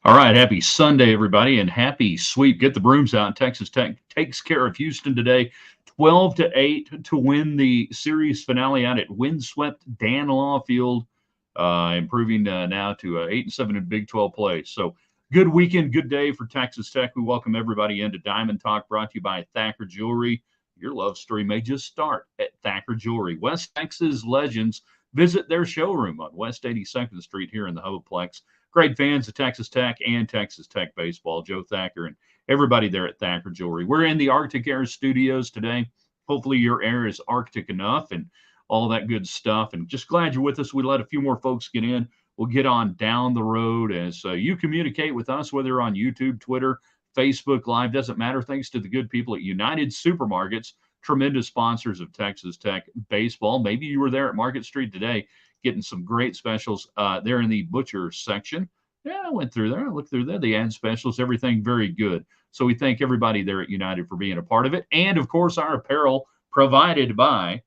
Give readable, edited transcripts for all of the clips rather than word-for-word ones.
All right, happy Sunday, everybody, and happy sweep. Get the brooms out. Texas Tech takes care of Houston today, 12-8 to win the series finale out at windswept Dan Law Field, improving now to 8-7 in Big 12 play. So, good weekend, good day for Texas Tech. We welcome everybody into Diamond Talk, brought to you by Thacker Jewelry. Your love story may just start at Thacker Jewelry. West Texas legends visit their showroom on West 82nd Street here in the Hopeplex. Great fans of Texas Tech and Texas Tech baseball, Joe Thacker and everybody there at Thacker Jewelry. We're in the Arctic Air studios today. Hopefully your air is Arctic enough and all that good stuff. And just glad you're with us. We let a few more folks get in. We'll get on down the road as you communicate with us, whether on YouTube, Twitter, Facebook Live, doesn't matter. Thanks to the good people at United Supermarkets, tremendous sponsors of Texas Tech baseball. Maybe you were there at Market Street today getting some great specials there in the butcher section. Yeah, I went through there. I looked through there. The ad specials, everything very good. So we thank everybody there at United for being a part of it. And, of course, our apparel provided by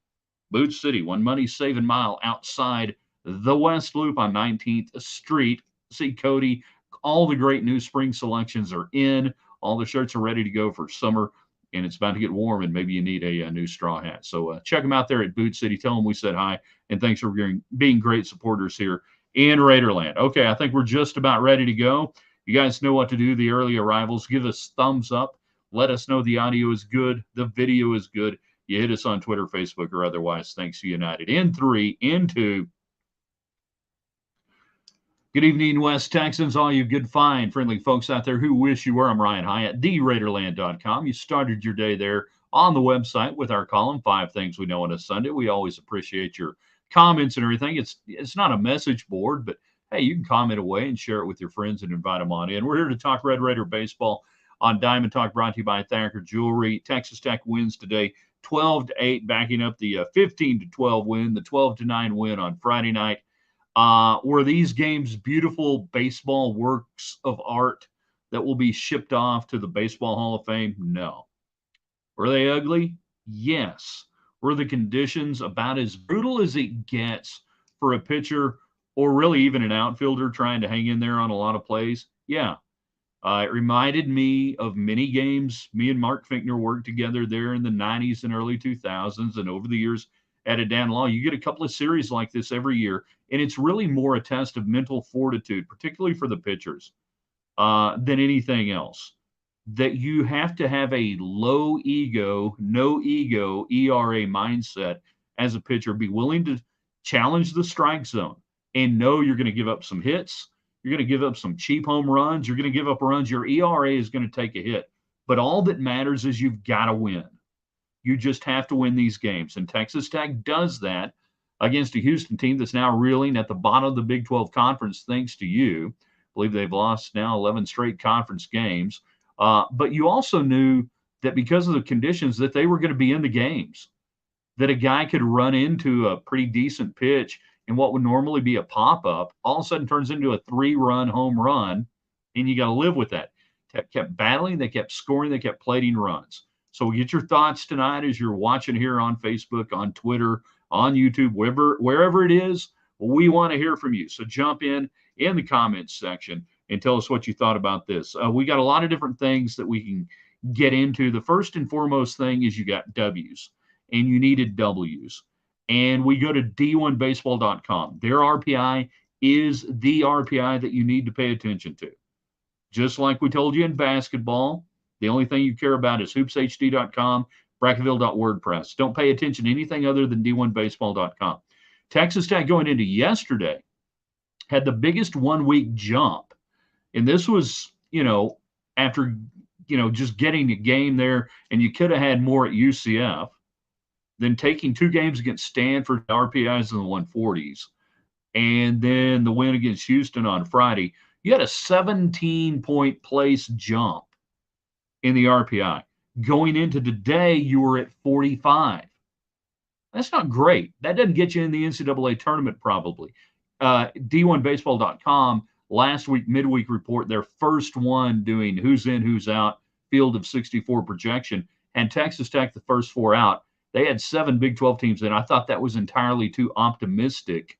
Boot City, one money saving mile outside the West Loop on 19th Street. See Cody. All the great new spring selections are in. All the shirts are ready to go for summer, and it's about to get warm, and maybe you need a new straw hat. So check them out there at Boot City. Tell them we said hi, and thanks for being great supporters here in Raiderland. Okay, I think we're just about ready to go. You guys know what to do. The early arrivals, give us thumbs up. Let us know the audio is good, the video is good. You hit us on Twitter, Facebook, or otherwise. Thanks to United. In 3, in 2. Good evening, West Texans, all you good, fine, friendly folks out there who wish you were. I'm Ryan Hyatt, TheRaiderland.com. You started your day there on the website with our column, 5 Things We Know on a Sunday. We always appreciate your comments and everything. It's not a message board, but hey, you can comment away and share it with your friends and invite them on in. We're here to talk Red Raider baseball on Diamond Talk, brought to you by Thacker Jewelry. Texas Tech wins today, 12-8, backing up the 15-12 win, the 12-9 win on Friday night. Were these games beautiful baseball works of art that will be shipped off to the Baseball Hall of Fame? No. Were they ugly? Yes. Were the conditions about as brutal as it gets for a pitcher or really even an outfielder trying to hang in there on a lot of plays? Yeah. It reminded me of many games. Me and Mark Finkner worked together there in the 90s and early 2000s, and over the years at a Dan Law, you get a couple of series like this every year, and it's really more a test of mental fortitude, particularly for the pitchers, than anything else. That you have to have a low ego, no ego ERA mindset as a pitcher, be willing to challenge the strike zone and know you're going to give up some hits. You're going to give up some cheap home runs. You're going to give up runs. Your ERA is going to take a hit. But all that matters is you've got to win. You just have to win these games. And Texas Tech does that against a Houston team that's now reeling at the bottom of the Big 12 conference, thanks to you. I believe they've lost now 11 straight conference games. But you also knew that because of the conditions that they were going to be in the games, that a guy could run into a pretty decent pitch and what would normally be a pop-up all of a sudden turns into a 3-run home run, and you got to live with that. Tech kept battling. They kept scoring. They kept plating runs. So get your thoughts tonight as you're watching here on Facebook, on Twitter, on YouTube, wherever it is. We want to hear from you. So jump in the comments section and tell us what you thought about this. We got a lot of different things that we can get into. The first and foremost thing is you got W's, and you needed W's. And we go to D1Baseball.com. Their RPI is the RPI that you need to pay attention to. Just like we told you in basketball, the only thing you care about is hoopshd.com, Brackettville.wordpress. Don't pay attention to anything other than D1Baseball.com. Texas Tech going into yesterday had the biggest one-week jump. And this was, after, just getting a game there, and you could have had more at UCF, then taking 2 games against Stanford, RPIs in the 140s, and then the win against Houston on Friday. You had a 17-point place jump in the RPI. Going into today, you were at 45. That's not great. That doesn't get you in the NCAA tournament probably. D1Baseball.com, last week, midweek report, their first one doing who's in, who's out, field of 64 projection, and Texas Tech the first 4 out. They had 7 Big 12 teams in. I thought that was entirely too optimistic,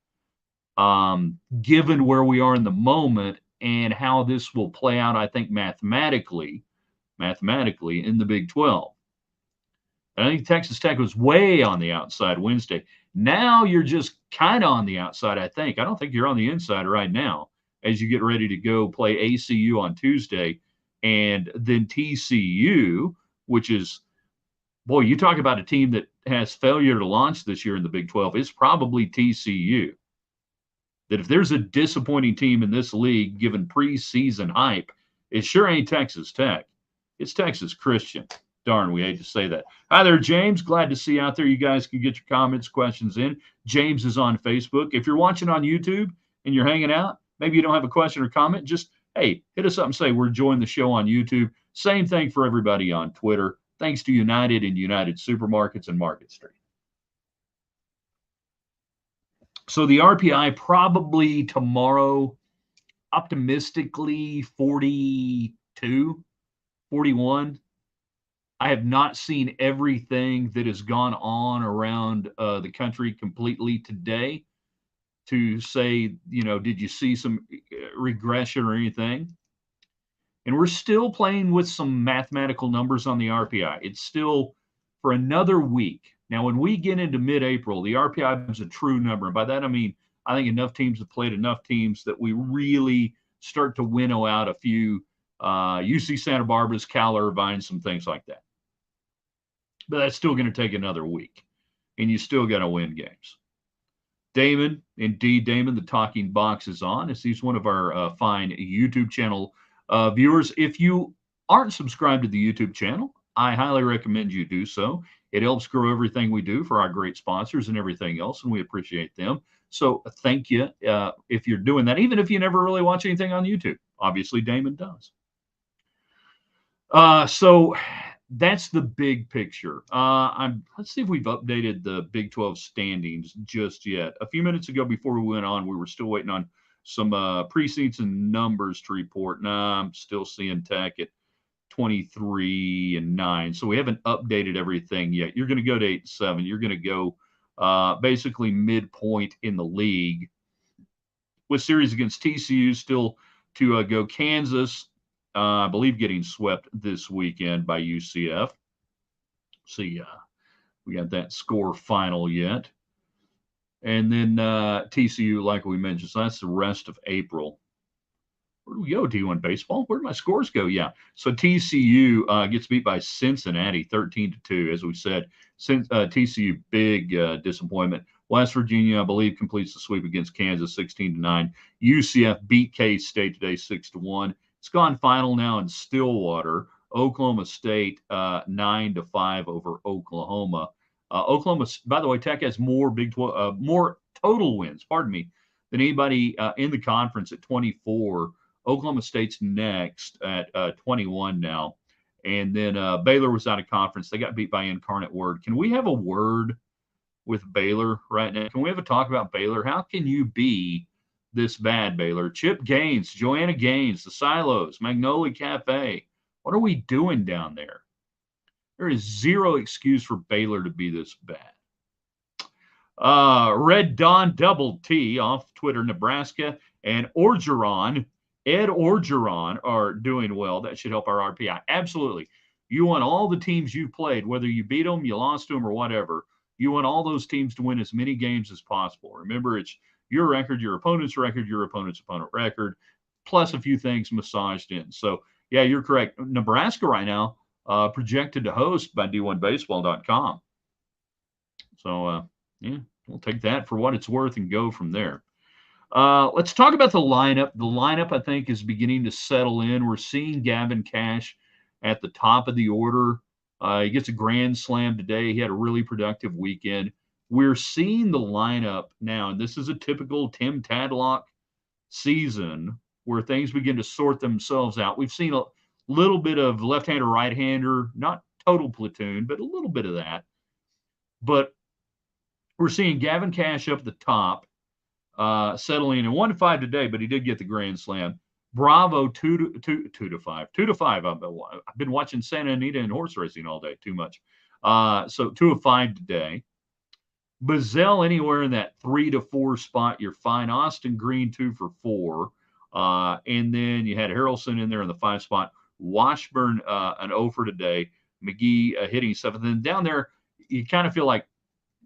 given where we are in the moment and how this will play out, I think, mathematically in the Big 12. And I think Texas Tech was way on the outside Wednesday. Now you're just kind of on the outside, I think. I don't think you're on the inside right now as you get ready to go play ACU on Tuesday and then TCU, which is, boy, you talk about a team that has failure to launch this year in the Big 12. It's probably TCU. That if there's a disappointing team in this league given preseason hype, it sure ain't Texas Tech. It's Texas Christian. Darn, we hate to say that. Hi there, James. Glad to see you out there. You guys can get your comments, questions in. James is on Facebook. If you're watching on YouTube and you're hanging out, maybe you don't have a question or comment, just, hey, hit us up and say we're enjoying the show on YouTube. Same thing for everybody on Twitter. Thanks to United and United Supermarkets and Market Street. So the RPI probably tomorrow, optimistically 42, 41. I have not seen everything that has gone on around the country completely today to say, did you see some regression or anything? And we're still playing with some mathematical numbers on the RPI. It's still for another week. Now, when we get into mid-April, the RPI is a true number. And by that, I mean, I think enough teams have played enough teams that we really start to winnow out a few UC Santa Barbara's, Cal Irvine, some things like that. But that's still going to take another week. And you still got to win games. Damon, indeed, Damon, the talking box is on. He's one of our fine YouTube channel viewers. If you aren't subscribed to the YouTube channel, I highly recommend you do so. It helps grow everything we do for our great sponsors and everything else, and we appreciate them. So thank you if you're doing that, even if you never really watch anything on YouTube. Obviously, Damon does. So that's the big picture. Let's see if we've updated the Big 12 standings just yet. A few minutes ago, before we went on, we were still waiting on some preseason numbers to report. Nah, I'm still seeing Tech at 23-9. So we haven't updated everything yet. You're going to go to 8-7. You're going to go basically midpoint in the league with series against TCU still to go. Kansas, I believe, getting swept this weekend by UCF. See, we got that score final yet. And then TCU, like we mentioned, so that's the rest of April. Where do we go, D1 Baseball? Where do my scores go? Yeah. So TCU gets beat by Cincinnati 13-2, as we said. TCU, big disappointment. West Virginia, I believe, completes the sweep against Kansas 16-9. UCF beat K-State today 6-1. It's gone final now in Stillwater. Oklahoma State 9-5 over Oklahoma. Oklahoma, by the way, Tech has more more total wins, than anybody in the conference at 24. Oklahoma State's next at 21 now. And then Baylor was out of conference. They got beat by Incarnate Word. Can we have a word with Baylor right now? Can we have a talk about Baylor? How can you be this bad, Baylor? Chip Gaines, Joanna Gaines, the Silos, Magnolia Cafe. What are we doing down there? There is zero excuse for Baylor to be this bad. Red Dawn Double T off Twitter, Nebraska, and Ed Orgeron are doing well. That should help our RPI. Absolutely. You want all the teams you played, whether you beat them, you lost them, or whatever. You want all those teams to win as many games as possible. Remember, it's your record, your opponent's record, your opponent's opponent record, plus a few things massaged in. So, yeah, you're correct. Nebraska right now projected to host by D1Baseball.com. So, yeah, we'll take that for what it's worth and go from there. Let's talk about the lineup. The lineup, I think, is beginning to settle in. We're seeing Gavin Cash at the top of the order. He gets a grand slam today. He had a really productive weekend. We're seeing the lineup now, and this is a typical Tim Tadlock season where things begin to sort themselves out. We've seen a little bit of left-hander, right-hander, not total platoon, but a little bit of that. But we're seeing Gavin Cash up at the top, settling in 1-5 today, but he did get the grand slam. Bravo 2-5. I've been watching Santa Anita and horse racing all day, too much. So 2-5 today. Bazell anywhere in that 3-4 spot, you're fine. Austin Green 2 for 4. And then you had Harrelson in there in the 5 spot. Washburn, an 0 for today. McGee hitting 7th. And down there, you kind of feel like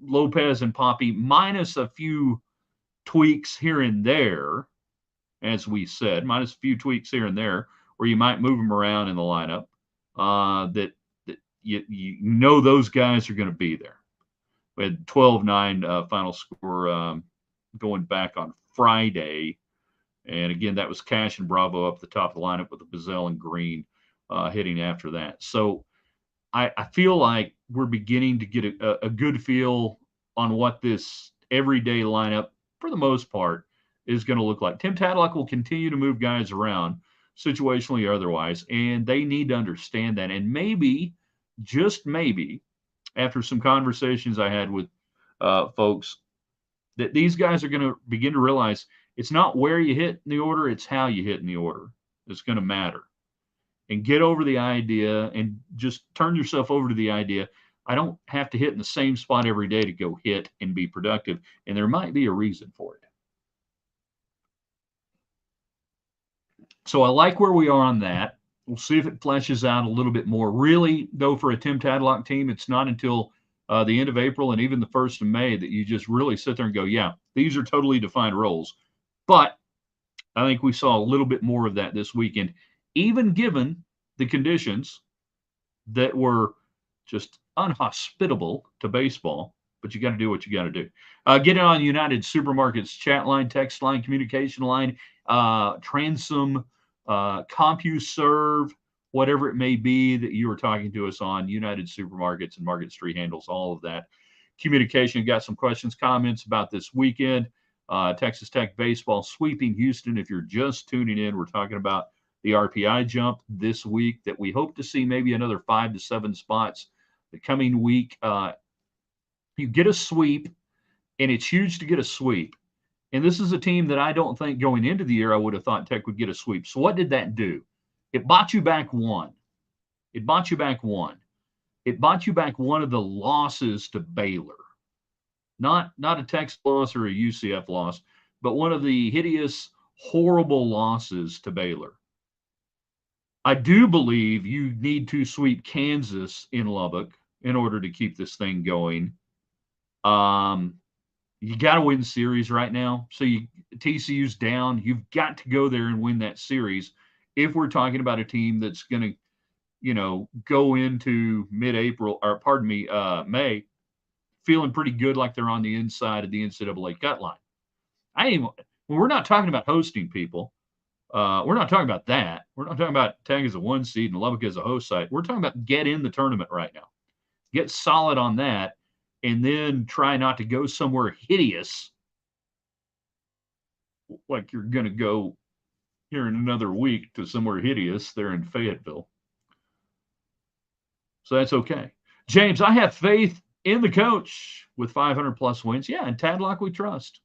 Lopez and Poppy, minus a few tweaks here and there, as we said, minus a few tweaks here and there, where you might move them around in the lineup. That you know those guys are going to be there. We had 12-9 final score going back on Friday. And again, that was Cash and Bravo up the top of the lineup with the Bazell and Green hitting after that. So I feel like we're beginning to get a good feel on what this everyday lineup, for the most part, is going to look like. Tim Tadlock will continue to move guys around, situationally or otherwise, and they need to understand that. And maybe, just maybe, after some conversations I had with folks, that these guys are going to begin to realize it's not where you hit in the order, it's how you hit in the order that's going to matter. And get over the idea and just turn yourself over to the idea. I don't have to hit in the same spot every day to go hit and be productive. And there might be a reason for it. So I like where we are on that. We'll see if it fleshes out a little bit more. Really, though, for a Tim Tadlock team, it's not until the end of April and even the 1st of May that you just really sit there and go, yeah, these are totally defined roles. But I think we saw a little bit more of that this weekend, even given the conditions that were just unhospitable to baseball. But you got to do what you got to do. Get it on United Supermarkets chat line, text line, communication line, Transom, CompuServe, whatever it may be that you are talking to us on. United Supermarkets and Market Street handles all of that communication. Got some questions, comments about this weekend. Texas Tech baseball sweeping Houston. If you're just tuning in, we're talking about the RPI jump this week that we hope to see maybe another 5 to 7 spots the coming week. You get a sweep, and it's huge to get a sweep. And this is a team that I don't think going into the year I would have thought Tech would get a sweep. So what did that do? It bought you back one. It bought you back one. It bought you back one of the losses to Baylor. Not a Texas loss or a UCF loss, but one of the hideous, horrible losses to Baylor. I do believe you need to sweep Kansas in Lubbock in order to keep this thing going. You got to win series right now. So TCU's down. You've got to go there and win that series if we're talking about a team that's going to, go into mid-April, or pardon me, May, feeling pretty good like they're on the inside of the NCAA cut line. We're not talking about hosting people. We're not talking about that. We're not talking about Tech as a 1 seed and Lubbock as a host site. We're talking about get in the tournament right now. Get solid on that, and then try not to go somewhere hideous like you're going to go here in another week to somewhere hideous there in Fayetteville. So that's okay. James, I have faith in the coach with 500-plus wins. Yeah, and Tadlock we trust.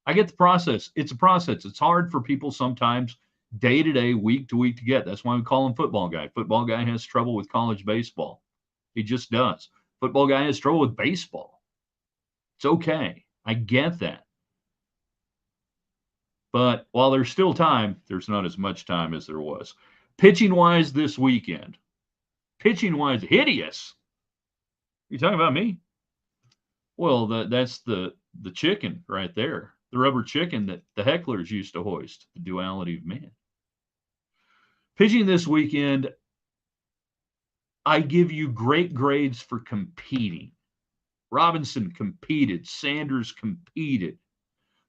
I get the process. It's a process. It's hard for people sometimes day to day, week to week to get. That's why we call him football guy. Football guy has trouble with college baseball. He just does. Football guy has trouble with baseball. It's okay. I get that. But while there's still time, there's not as much time as there was. Pitching-wise this weekend. Pitching-wise, hideous. You talking about me? Well, that's the chicken right there. The rubber chicken that the hecklers used to hoist. The duality of man. Pitching this weekend, I give you great grades for competing. Robinson competed. Sanders competed.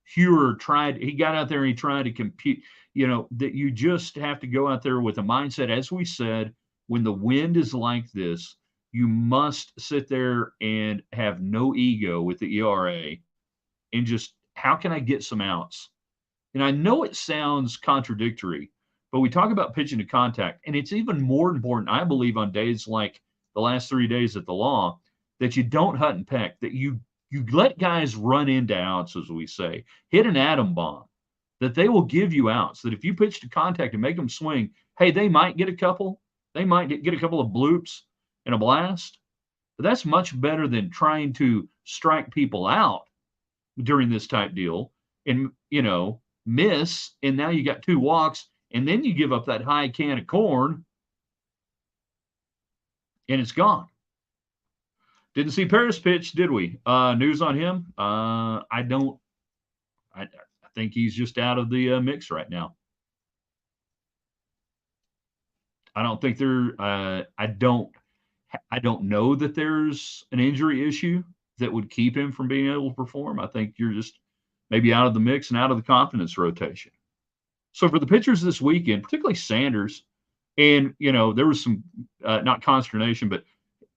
Hewer he got out there and he tried to compete. That you just have to go out there with a mindset, as we said, when the wind is like this, you must sit there and have no ego with the ERA and just, how can I get some outs? And I know it sounds contradictory, but we talk about pitching to contact, and it's even more important, I believe, on days like the last 3 days at the Law, that you don't hut and peck, that you let guys run into outs, as we say, hit an atom bomb, that they will give you outs, that if you pitch to contact and make them swing, hey, they might get a couple. They might get a couple of bloops and a blast. But that's much better than trying to strike people out during this type deal and, miss, and now you got 2 walks, and then you give up that high can of corn, and it's gone. Didn't see Paris pitch, did we? News on him? I don't. I think he's just out of the mix right now. I don't think there. I don't know that there's an injury issue that would keep him from being able to perform. I think you're just maybe out of the mix and out of the confidence rotation. So for the pitchers this weekend, particularly Sanders, and there was some not consternation, but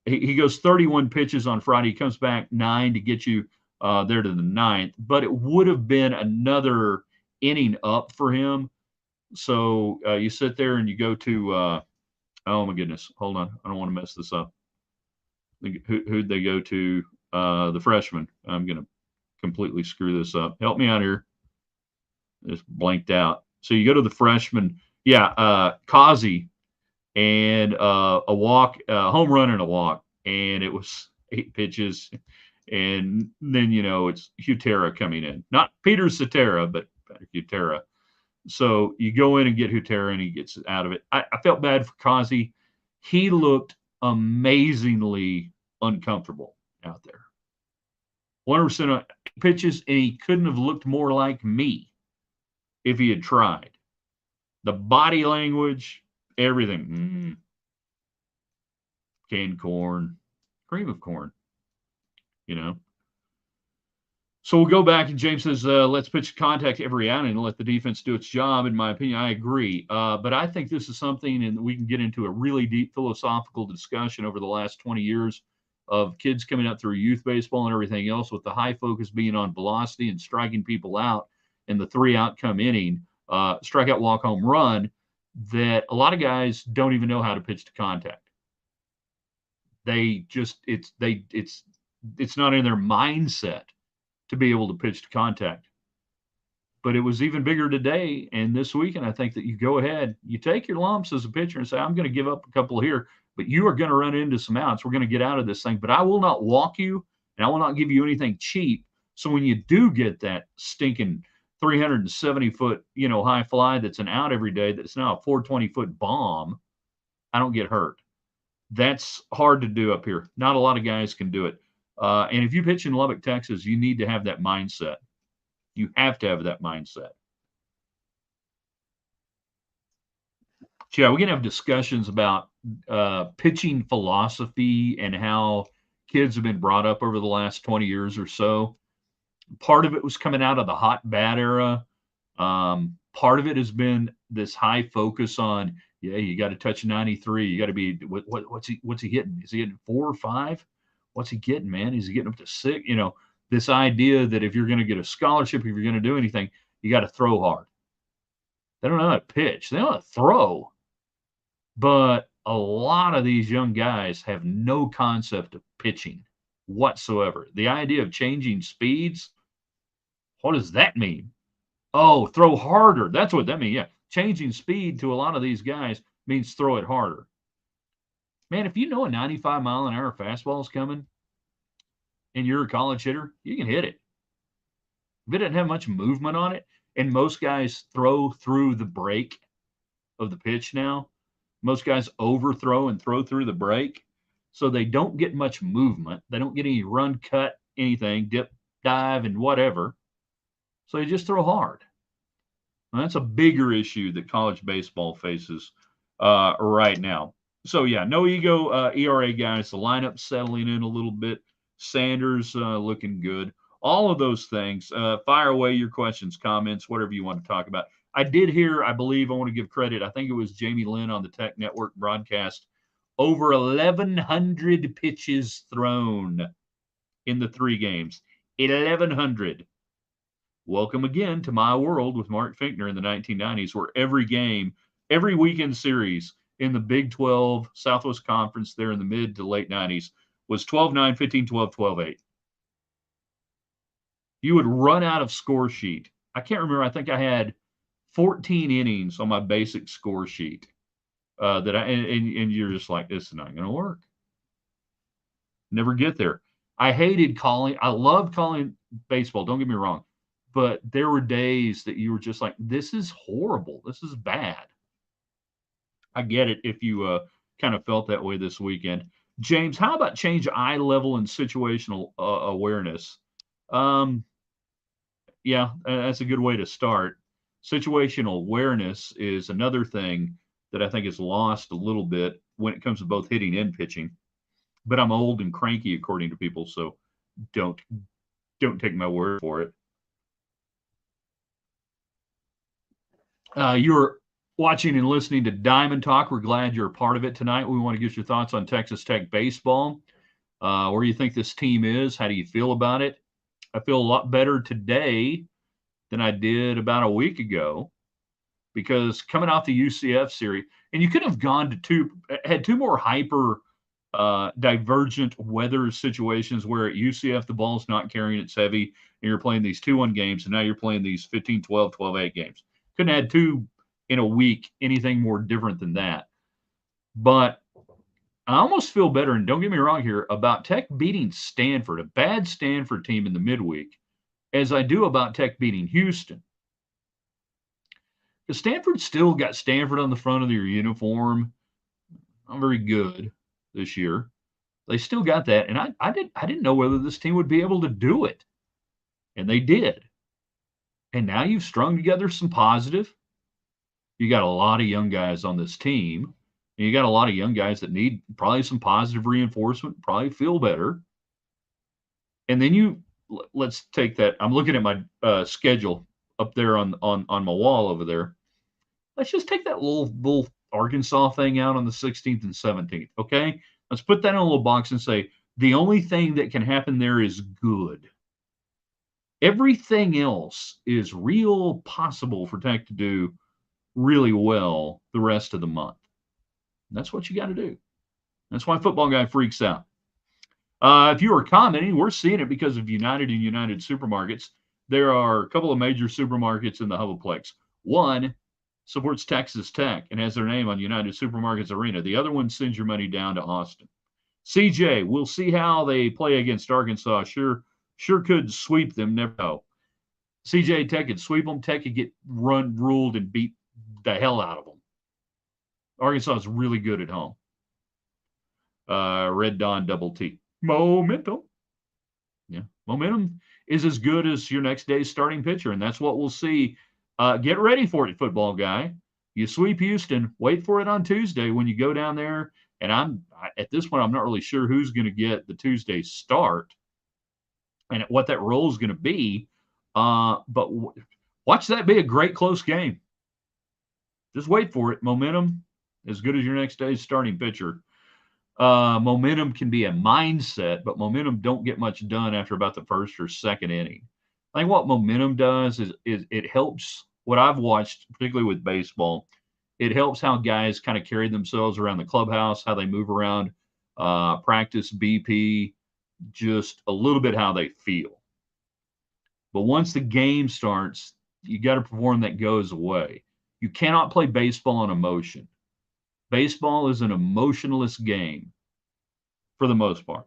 he goes 31 pitches on Friday. He comes back 9 to get you there to the 9th, but it would have been another inning up for him. So you sit there and you go to oh my goodness, hold on, I don't want to mess this up. Who'd they go to? The freshman. I'm gonna completely screw this up. Help me out here. Just blanked out. So you go to the freshman. Yeah, Kazi, and a walk, a home run and a walk, and it was 8 pitches. And then, it's Hutera coming in. Not Peter Cetera, but Hutera. So you go in and get Hutera, and he gets out of it. I felt bad for Kazi. He looked amazingly uncomfortable out there. 100% of pitches, and he couldn't have looked more like me if he had tried. The body language, everything. Canned corn, cream of corn, So we'll go back, and James says, let's pitch contact every outing and let the defense do its job. In my opinion, I agree. But I think this is something, and we can get into a really deep philosophical discussion over the last 20 years of kids coming up through youth baseball and everything else, with the high focus being on velocity and striking people out in the 3 outcome inning, strikeout, walk, home run, that a lot of guys don't even know how to pitch to contact. They just, it's not in their mindset to be able to pitch to contact. But it was even bigger today and this weekend. I think that you go ahead, you take your lumps as a pitcher and say, I'm going to give up a couple here, but you are going to run into some outs. We're going to get out of this thing, but I will not walk you, and I will not give you anything cheap. So when you do get that stinking 370-foot, high fly that's an out every day, that's now a 420-foot bomb, I don't get hurt. That's hard to do up here. Not a lot of guys can do it. And if you pitch in Lubbock, Texas, you need to have that mindset. You have to have that mindset. So yeah, we can have discussions about pitching philosophy and how kids have been brought up over the last 20 years or so. Part of it was coming out of the hot bat era. Part of it has been this high focus on, you got to touch 93. You got to be, what's he hitting? Is he hitting 4 or 5? What's he getting, man? Is he getting up to 6? This idea that if you're going to get a scholarship, if you're going to do anything, you got to throw hard. They don't know how to pitch. They know how to throw. But a lot of these young guys have no concept of pitching whatsoever. The idea of changing speeds, what does that mean? Oh, throw harder. That's what that means. Yeah. Changing speed to a lot of these guys means throw it harder. Man, if you know a 95-mile-an-hour fastball is coming and you're a college hitter, you can hit it. If it doesn't have much movement on it, and most guys throw through the break of the pitch now, most guys overthrow and throw through the break, so they don't get much movement. They don't get any run, cut, anything, dip, dive, and whatever. So they just throw hard. And that's a bigger issue that college baseball faces right now. So, yeah, no ego ERA guys. The lineup settling in a little bit. Sanders looking good. All of those things. Fire away your questions, comments, whatever you want to talk about. I did hear, I believe, I want to give credit. I think it was Jamie Lynn on the Tech Network broadcast. Over 1,100 pitches thrown in the 3 games. 1,100. Welcome again to my world with Mark Finkner in the 1990s, where every game, every weekend series in the Big 12 Southwest Conference there in the mid to late 90s was 12-9, 15-12, 12-8. You would run out of score sheet. I can't remember. I think I had 14 innings on my basic score sheet and you're just like, this is not going to work. Never get there. I hated calling. I loved calling baseball. Don't get me wrong. but there were days that you were just like, this is horrible. This is bad. I get it if you kind of felt that way this weekend. James, how about change eye level and situational awareness? Um, yeah, that's a good way to start. Situational awareness is another thing that I think is lost a little bit when it comes to both hitting and pitching. But I'm old and cranky, according to people, so don't don't take my word for it. You're watching and listening to Diamond Talk. We're glad you're a part of it tonight. We want to get your thoughts on Texas Tech baseball. Where do you think this team is? How do you feel about it? I feel a lot better today than I did about a week ago because coming off the UCF series, and you could have gone to had two more hyper divergent weather situations where at UCF the ball's not carrying, it's heavy, and you're playing these 2-1 games, and now you're playing these 15-12, 12-8 games. Couldn't have had two in a week, anything more different than that. But I almost feel better, and don't get me wrong here, about Tech beating Stanford, a bad Stanford team in the midweek, as I do about Tech beating Houston. Because Stanford still got Stanford on the front of their uniform. Not very good this year. They still got that, and I didn't know whether this team would be able to do it, and they did. And now you've strung together some positive. You got a lot of young guys on this team, and you got a lot of young guys that need probably some positive reinforcement, probably feel better. And then let's take that. I'm looking at my schedule up there on my wall over there. Let's just take that little Arkansas thing out on the 16th and 17th. Okay, let's put that in a little box and say the only thing that can happen there is good. Everything else is real possible for Tech to do really well the rest of the month. And that's what you got to do. That's why Football Guy freaks out. If you are commenting, we're seeing it because of United and United Supermarkets. There are a couple of major supermarkets in the Hubaplex. One supports Texas Tech and has their name on United Supermarkets Arena. The other one sends your money down to Austin. CJ, we'll see how they play against Arkansas. Sure could sweep them. Never know. CJ, Tech could sweep them. Tech could get ruled and beat the hell out of them. Arkansas is really good at home. Red Dawn Double T. Momentum. Yeah, momentum is as good as your next day's starting pitcher, and that's what we'll see. Get ready for it, football guy. You sweep Houston. Wait for it on Tuesday when you go down there. And at this point, I'm not really sure who's going to get the Tuesday start and what that role is going to be. But watch that be a great close game. Just wait for it. Momentum, as good as your next day's starting pitcher. Momentum can be a mindset, but momentum don't get much done after about the first or second inning. I think what momentum does is it helps what I've watched, particularly with baseball. It helps how guys kind of carry themselves around the clubhouse, how they move around, practice, BP, just a little bit how they feel. But once the game starts, you got to perform that goes away. You cannot play baseball on emotion. Baseball is an emotionless game for the most part.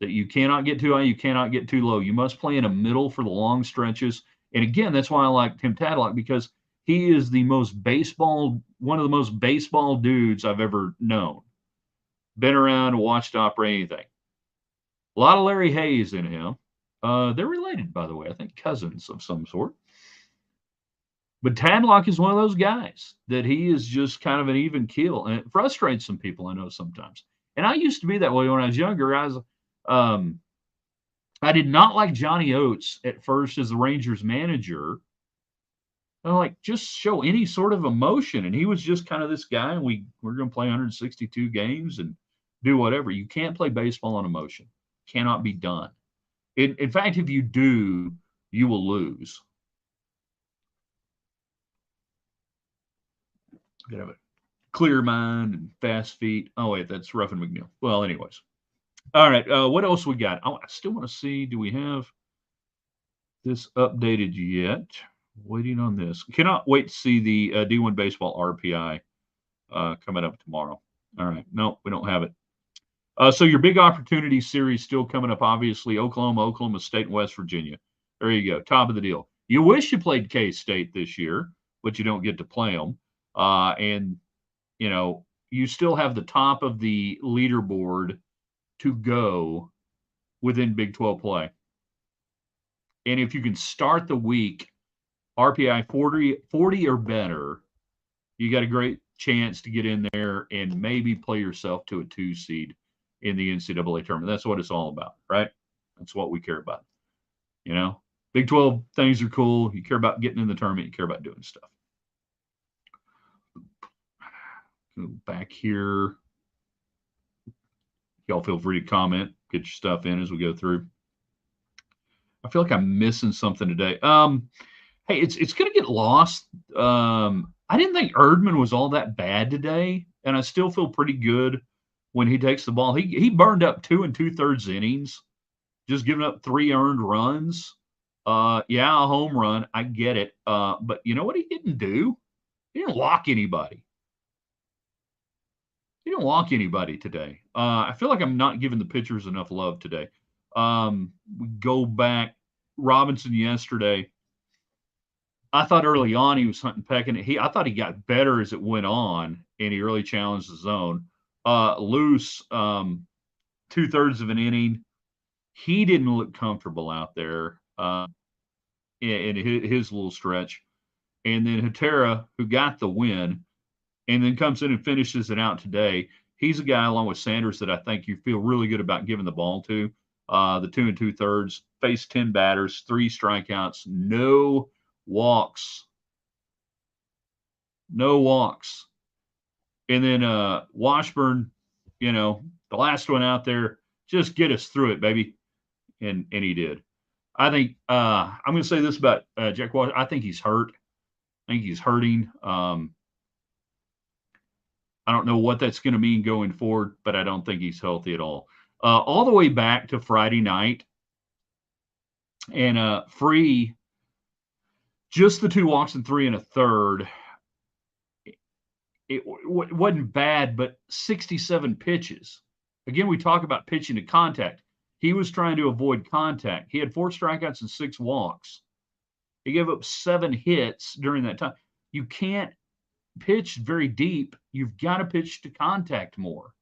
That you cannot get too high, you cannot get too low. You must play in a middle for the long stretches. And again, that's why I like Tim Tadlock, because he is one of the most baseball dudes I've ever known. Been around, watched operate anything. A lot of Larry Hayes in him. They're related, by the way. I think cousins of some sort. But Tadlock is one of those guys that he is just kind of an even keel, and it frustrates some people, I know, sometimes. And I used to be that way when I was younger. I did not like Johnny Oates at first as the Rangers manager. I'm like, just show any sort of emotion. And he was just kind of this guy, and we're going to play 162 games and do whatever. You can't play baseball on emotion. Cannot be done. In fact, if you do, you will lose. You have a clear mind and fast feet. Oh, wait, that's Ruffin McNeil. Well, anyways. All right, what else we got? I still want to see, do we have this updated yet? Waiting on this. Cannot wait to see the D1 Baseball RPI coming up tomorrow. All right, no, we don't have it. So your big opportunity series still coming up, obviously, Oklahoma State, and West Virginia. There you go. Top of the deal. You wish you played K-State this year, but you don't get to play them. And, you still have the top of the leaderboard to go within Big 12 play. And if you can start the week RPI 40 or better, you got a great chance to get in there and maybe play yourself to a 2 seed in the NCAA tournament. That's what it's all about, right? That's what we care about. Big 12 things are cool. You care about getting in the tournament. You care about doing stuff. Go back here. Y'all feel free to comment. Get your stuff in as we go through. I feel like I'm missing something today. Hey, it's going to get lost. I didn't think Erdman was all that bad today, and I still feel pretty good when he takes the ball. He burned up 2 2/3 innings, just giving up 3 earned runs. A home run. I get it. But you know what he didn't do? He didn't walk anybody. He didn't walk anybody today. I feel like I'm not giving the pitchers enough love today. We go back. Robinson yesterday. I thought early on he was hunting pecking. I thought he got better as it went on, and he really challenged the zone. Loose, 2/3 of an inning. He didn't look comfortable out there in his little stretch. And then Hatera, who got the win, and then comes in and finishes it out today. He's a guy, along with Sanders, that I think you feel really good about giving the ball to. The 2 2/3, faced 10 batters, 3 strikeouts, no walks. No walks. And then Washburn, the last one out there, just get us through it, baby. And he did. I think I'm going to say this about Jack Washburn. I think he's hurt. I think he's hurting. I don't know what that's going to mean going forward, but I don't think he's healthy at all the way back to Friday night. And Free, just the 2 walks and 3 1/3. It wasn't bad, but 67 pitches. Again, we talk about pitching to contact. He was trying to avoid contact. He had 4 strikeouts and 6 walks. He gave up 7 hits during that time. You can't pitch very deep. You've got to pitch to contact more.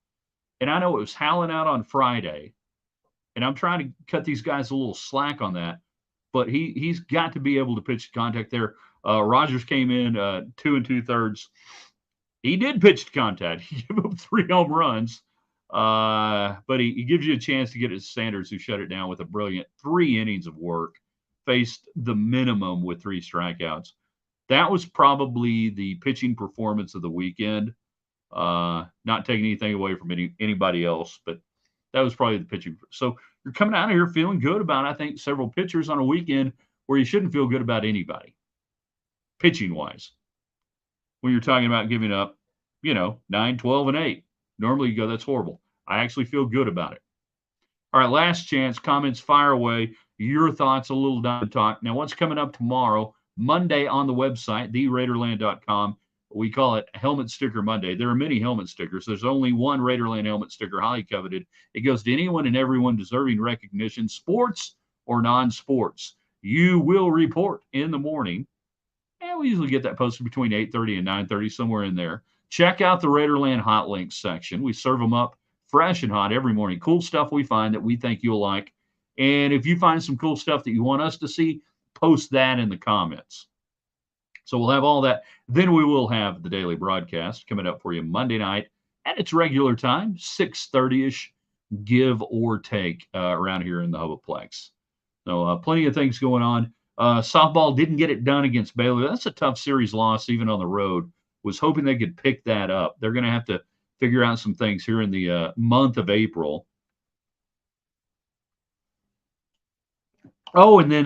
And I know it was howling out on Friday, and I'm trying to cut these guys a little slack on that, but he's got to be able to pitch to contact there. Rogers came in 2 2/3. He did pitch to contact. He gave up 3 home runs, but he gives you a chance to get it to Sanders, who shut it down with a brilliant 3 innings of work, faced the minimum with 3 strikeouts. That was probably the pitching performance of the weekend. Not taking anything away from anybody else, but that was probably the pitching. So you're coming out of here feeling good about, I think, several pitchers on a weekend where you shouldn't feel good about anybody, pitching-wise. When you're talking about giving up, 9, 12, and 8. Normally you go, that's horrible. I actually feel good about it. All right, last chance. Comments, fire away. Your thoughts, a little down talk. Now, what's coming up tomorrow, Monday on the website, theraiderland.com. We call it Helmet Sticker Monday. There are many helmet stickers. There's only one Raiderland helmet sticker, highly coveted. It goes to anyone and everyone deserving recognition, sports or non-sports. You will report in the morning. And we usually get that posted between 8:30 and 9:30, somewhere in there. Check out the Raiderland Hot Links section. We serve them up fresh and hot every morning. Cool stuff we find that we think you'll like. And if you find some cool stuff that you want us to see, post that in the comments. So we'll have all that. Then we will have the daily broadcast coming up for you Monday night at its regular time, 6:30-ish, give or take, around here in the Hubaplex. So plenty of things going on. Softball didn't get it done against Baylor. That's a tough series loss, even on the road. Was hoping they could pick that up. They're going to have to figure out some things here in the month of April. Oh, and then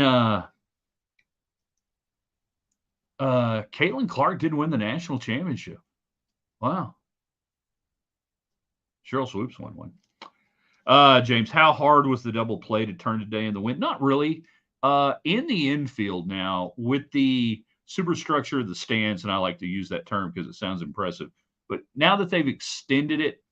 Caitlin Clark didn't win the national championship. Wow. Cheryl Swoops won one. James, how hard was the double play to turn today in the wind? Not really. In the infield now, with the superstructure of the stands, and I like to use that term because it sounds impressive, but now that they've extended it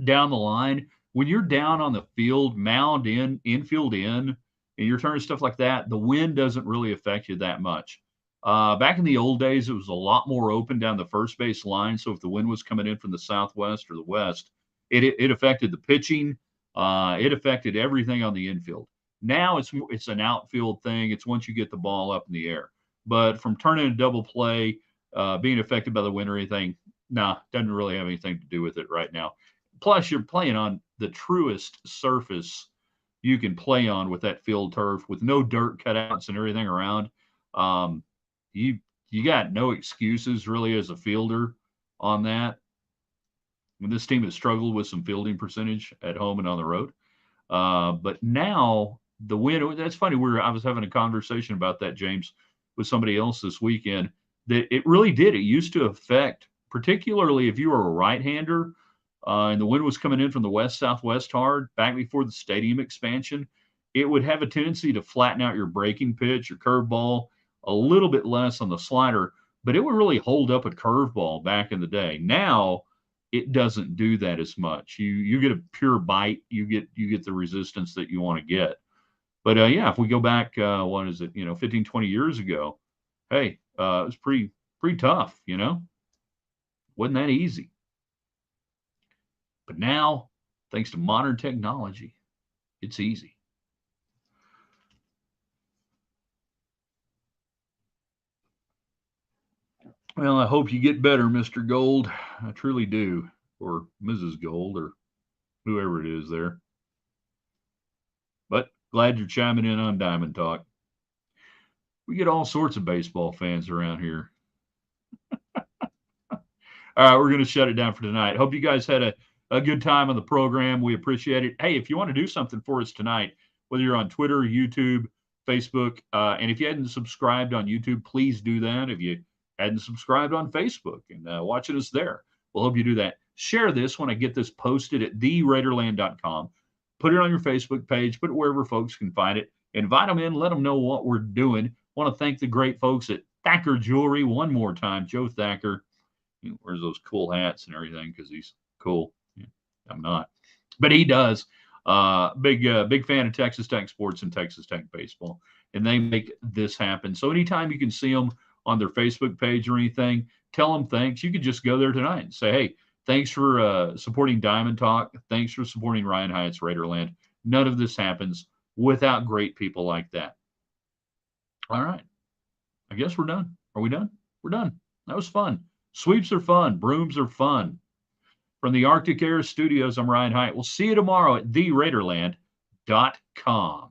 down the line, when you're down on the field, mound in, infield in, and you're turning stuff like that, the wind doesn't really affect you that much. Back in the old days, it was a lot more open down the first base line. So if the wind was coming in from the southwest or the west, it affected the pitching. It affected everything on the infield. Now it's an outfield thing. It's once you get the ball up in the air. But from turning a double play, being affected by the wind or anything, nah, doesn't really have anything to do with it right now. Plus, you're playing on the truest surface you can play on with that field turf, with no dirt cutouts and everything around. Um, you you got no excuses really as a fielder on that. When this team has struggled with some fielding percentage at home and on the road. But now the win. That's funny. I was having a conversation about that, James, with somebody else this weekend. That it really did. It used to affect, particularly if you were a right-hander, and the wind was coming in from the west southwest hard back before the stadium expansion. It would have a tendency to flatten out your breaking pitch, your curveball, a little bit less on the slider, but it would really hold up a curveball back in the day. Now it doesn't do that as much. You get a pure bite. You get the resistance that you want to get. But yeah, if we go back, what is it? 15, 20 years ago. Hey, it was pretty tough. Wasn't that easy. But now, thanks to modern technology, it's easy. Well, I hope you get better, Mr. Gold. I truly do. Or Mrs. Gold, or whoever it is there. But glad you're chiming in on Diamond Talk. We get all sorts of baseball fans around here. All right, we're going to shut it down for tonight. Hope you guys had a good time on the program. We appreciate it. Hey, if you want to do something for us tonight, whether you're on Twitter, YouTube, Facebook, and if you hadn't subscribed on YouTube, please do that. If you hadn't subscribed on Facebook and watching us there, we'll hope you do that. Share this when I get this posted at theraiderland.com. Put it on your Facebook page, put it wherever folks can find it. Invite them in, let them know what we're doing. Want to thank the great folks at Thacker Jewelry one more time. Joe Thacker, he wears those cool hats and everything because he's cool. I'm not, but he does. Big fan of Texas Tech sports and Texas Tech baseball, and they make this happen. So anytime you can see them on their Facebook page or anything, tell them thanks. You could just go there tonight and say, hey, thanks for supporting Diamond Talk. Thanks for supporting Ryan Hyatt's Raiderland. None of this happens without great people like that. All right. I guess we're done. Are we done? We're done. That was fun. Sweeps are fun. Brooms are fun. From the Arctic Air Studios, I'm Ryan Hyatt. We'll see you tomorrow at theraiderland.com.